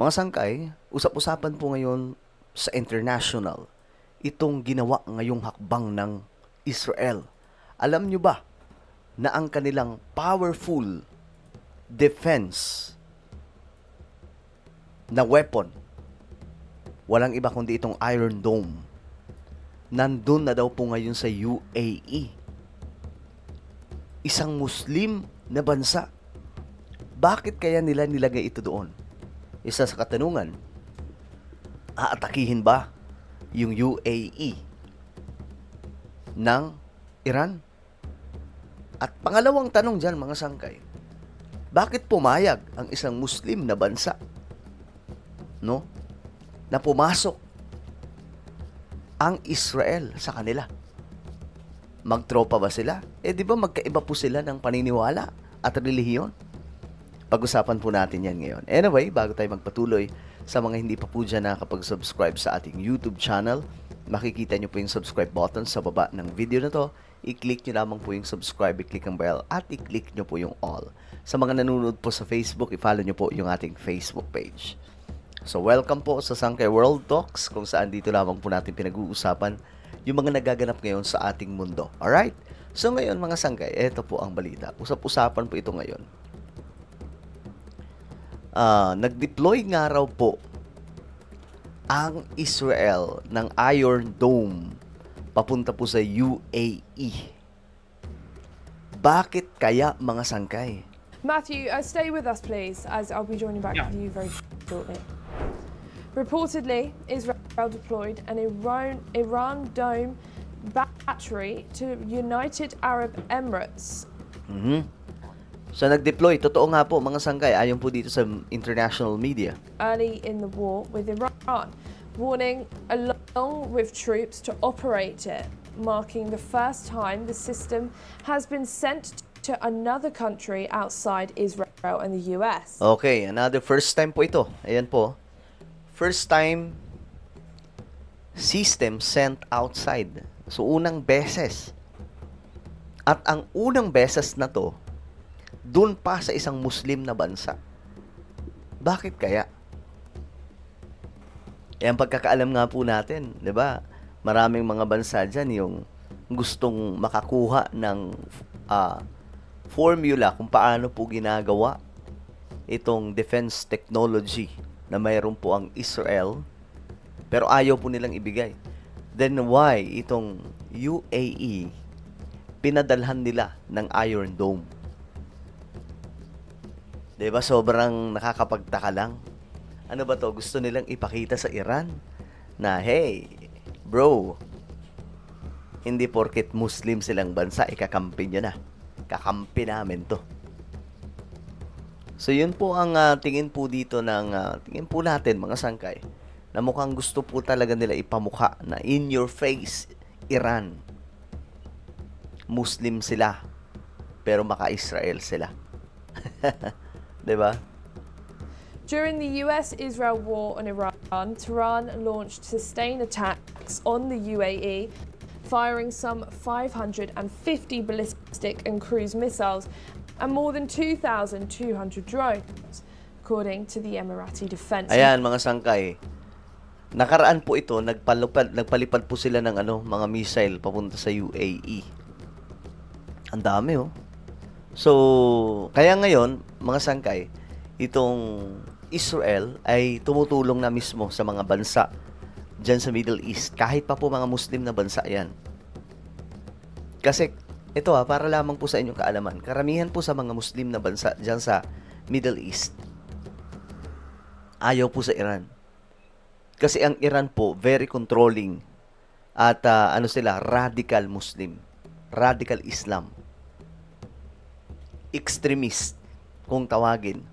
Mga sangkay, usap-usapan po ngayon sa international itong ginawa ngayong hakbang ng Israel. Alam nyo ba na ang kanilang powerful defense na weapon, walang iba kundi itong Iron Dome, nandun na daw po ngayon sa UAE. Isang Muslim na bansa. Bakit kaya nila nilagay ito doon? Isa sa katanungan, aatakihin ba yung UAE ng Iran? At pangalawang tanong dyan, mga sangkay, bakit pumayag ang isang Muslim na bansa, no, na pumasok ang Israel sa kanila? Magtropa ba sila? Di ba magkaiba po sila ng paniniwala at relihiyon? Pag-usapan po natin yan ngayon. Anyway, bago tayo magpatuloy, sa mga hindi pa po dyan nakapag-subscribe sa ating YouTube channel, makikita nyo po yung subscribe button sa baba ng video na to. I-click nyo lamang po yung subscribe, i-click ang bell, at i-click nyo po yung all. Sa mga nanonood po sa Facebook, i-follow nyo po yung ating Facebook page. So, welcome po sa Sangkay World Talks, kung saan dito lamang po natin pinag-uusapan yung mga nagaganap ngayon sa ating mundo. Alright? So, ngayon mga sangkay, ito po ang balita. Usap-usapan po ito ngayon. Nag-deploy nga raw po ang Israel ng Iron Dome papunta po sa UAE. Bakit kaya, mga sangkay? Matthew, stay with us, please, as I'll be joining back with you very shortly. Reportedly, Israel deployed an Iran Dome battery to United Arab Emirates. So, nag-deploy. Totoo nga po, mga sangkay, ayon po dito sa international media. Early in the war with Iran, warning along with troops to operate it, marking the first time the system has been sent to another country outside Israel and the US. Okay, another first time po ito. Ayan po. First time system sent outside. So, unang beses. At ang unang beses na to, dun pa sa isang Muslim na bansa. Bakit kaya? Ang pagkakaalam nga po natin, 'di ba? Maraming mga bansa diyan yung gustong makakuha ng formula kung paano po ginagawa itong defense technology na mayroon po ang Israel, pero ayaw po nilang ibigay. Then why itong UAE pinadalhan nila ng Iron Dome? Diba, sobrang nakakapagtaka lang. Ano ba to? Gusto nilang ipakita sa Iran na, hey, bro, hindi porket Muslim silang bansa, ikakampi nyo na. Kakampi namin to. So, yun po ang tingin po dito tingin po natin, mga sangkay, na mukhang gusto po talaga nila ipamukha na in your face, Iran. Muslim sila, pero maka-Israel sila. Diba? During the US-Israel war on Iran, Tehran launched sustained attacks on the UAE, firing some 550 ballistic and cruise missiles and more than 2,200 drones, according to the Emirati Defense. Ayan, mga sangkay. Nakaraan po ito, nagpalipad po sila ng mga missile papunta sa UAE. Ang dami, oh. So, kaya ngayon, mga sangkay, itong Israel ay tumutulong na mismo sa mga bansa dyan sa Middle East. Kahit pa po mga Muslim na bansa yan. Kasi, ito para lamang po sa inyong kaalaman, karamihan po sa mga Muslim na bansa dyan sa Middle East, ayaw po sa Iran. Kasi ang Iran po, very controlling. At sila, radical Muslim. Radical Islam. Extremist, kung tawagin.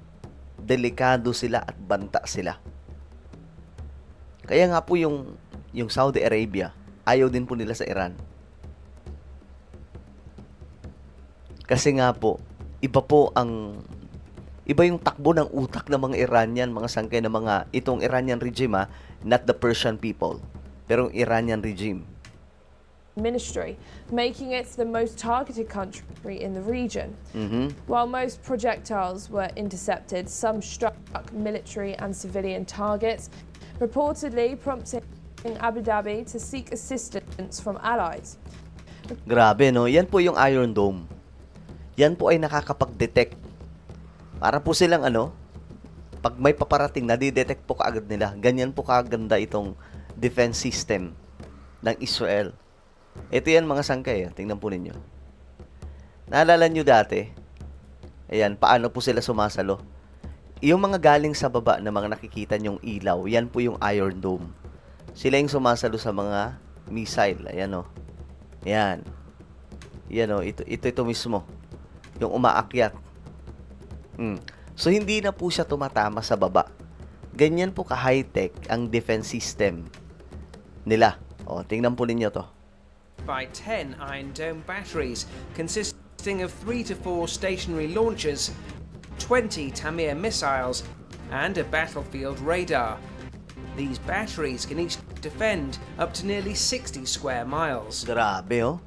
Delikado sila at banta sila. Kaya nga po yung Saudi Arabia, ayaw din po nila sa Iran. Kasi nga po, iba yung takbo ng utak ng mga Iranian, mga sangkay na itong Iranian regime, not the Persian people, pero yung Iranian regime. ministry, making it the most targeted country in the region. While most projectiles were intercepted, some struck military and civilian targets, reportedly prompting Abu Dhabi to seek assistance from allies. Grabe, no? Yan po yung Iron Dome. Yan po ay nakakapag-detect. Para po silang pag may paparating, nadidetect po kaagad nila. Ganyan po kaganda itong defense system ng Israel. Ito yan mga sangkay. Tingnan po ninyo. Naalala nyo dati, ayan, paano po sila sumasalo? Yung mga galing sa baba na mga nakikita nyong ilaw, yan po yung Iron Dome. Sila yung sumasalo sa mga missile. Ayan o. Yan. Yan o. Ito mismo. Yung umaakyat. So, hindi na po siya tumatama sa baba. Ganyan po ka-high-tech ang defense system nila. O, tingnan po ninyo to. By 10 Iron Dome batteries, consisting of 3 to 4 stationary launchers, 20 Tamir missiles, and a battlefield radar. These batteries can each defend up to nearly 60 square miles. Grabe, oh.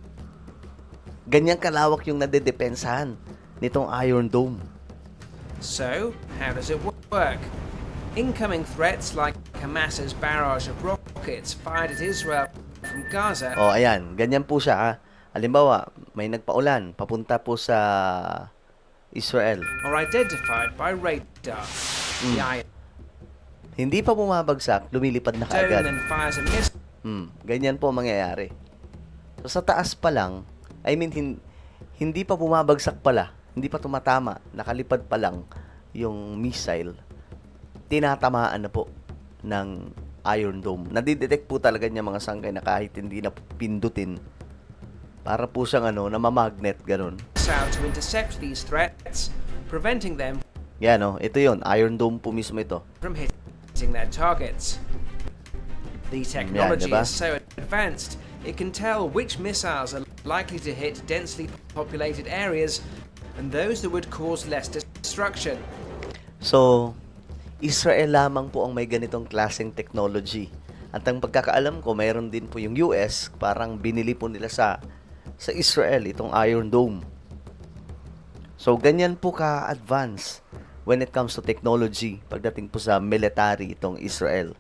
Ganyan kalawak yung nadedepensahan nitong Iron Dome. So, how does it work? Incoming threats like Hamas's barrage of rockets fired at Israel from Gaza. Oh, ayan. Ganyan po siya, ha. Halimbawa, may nagpaulan papunta po sa Israel. Are identified by radar. The Iron Hindi pa bumabagsak, lumilipad na Dome kaagad. then fires a missile. Ganyan po ang mangyayari. So, sa taas pa lang, hindi pa bumabagsak pala, hindi pa tumatama, nakalipad pa lang yung missile, tinatamaan na po ng Iron Dome. Nadidetect po talaga niya mga sangkay na kahit hindi na pindutin, para po siyang namamagnet, ganun. Out to intercept these threats, preventing them Yan, ito yon, Iron Dome po mismo ito. from hitting their targets. The technology diba? is so advanced, it can tell which missiles are likely to hit densely populated areas and those that would cause less destruction. So, Israel lamang po ang may ganitong klaseng technology. At ang pagkakaalam ko, mayroon din po yung US, parang binili po nila sa Israel itong Iron Dome. So, ganyan po ka-advance when it comes to technology pagdating po sa military itong Israel.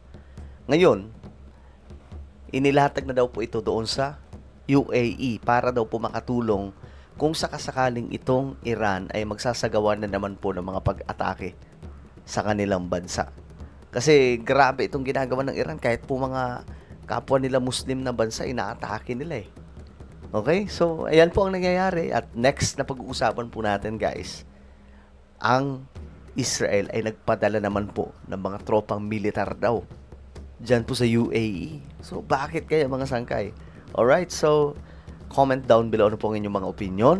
Ngayon, inilatag na daw po ito doon sa UAE para daw po makatulong kung sakasakaling itong Iran ay magsasagawa na naman po ng mga pag-atake sa kanilang bansa. Kasi grabe itong ginagawa ng Iran, kahit po mga kapwa nila Muslim na bansa, inaatake nila eh. Okay? So, ayan po ang nangyayari. At next na pag-uusapan po natin, guys, ang Israel ay nagpadala naman po ng mga tropang militar daw dyan po sa UAE. So, bakit kaya mga sangkay? Alright, so, comment down below ano po ang inyong mga opinion.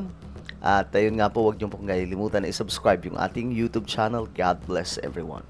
At ayun nga po, huwag niyo pong kalimutan na i-subscribe yung ating YouTube channel. God bless everyone.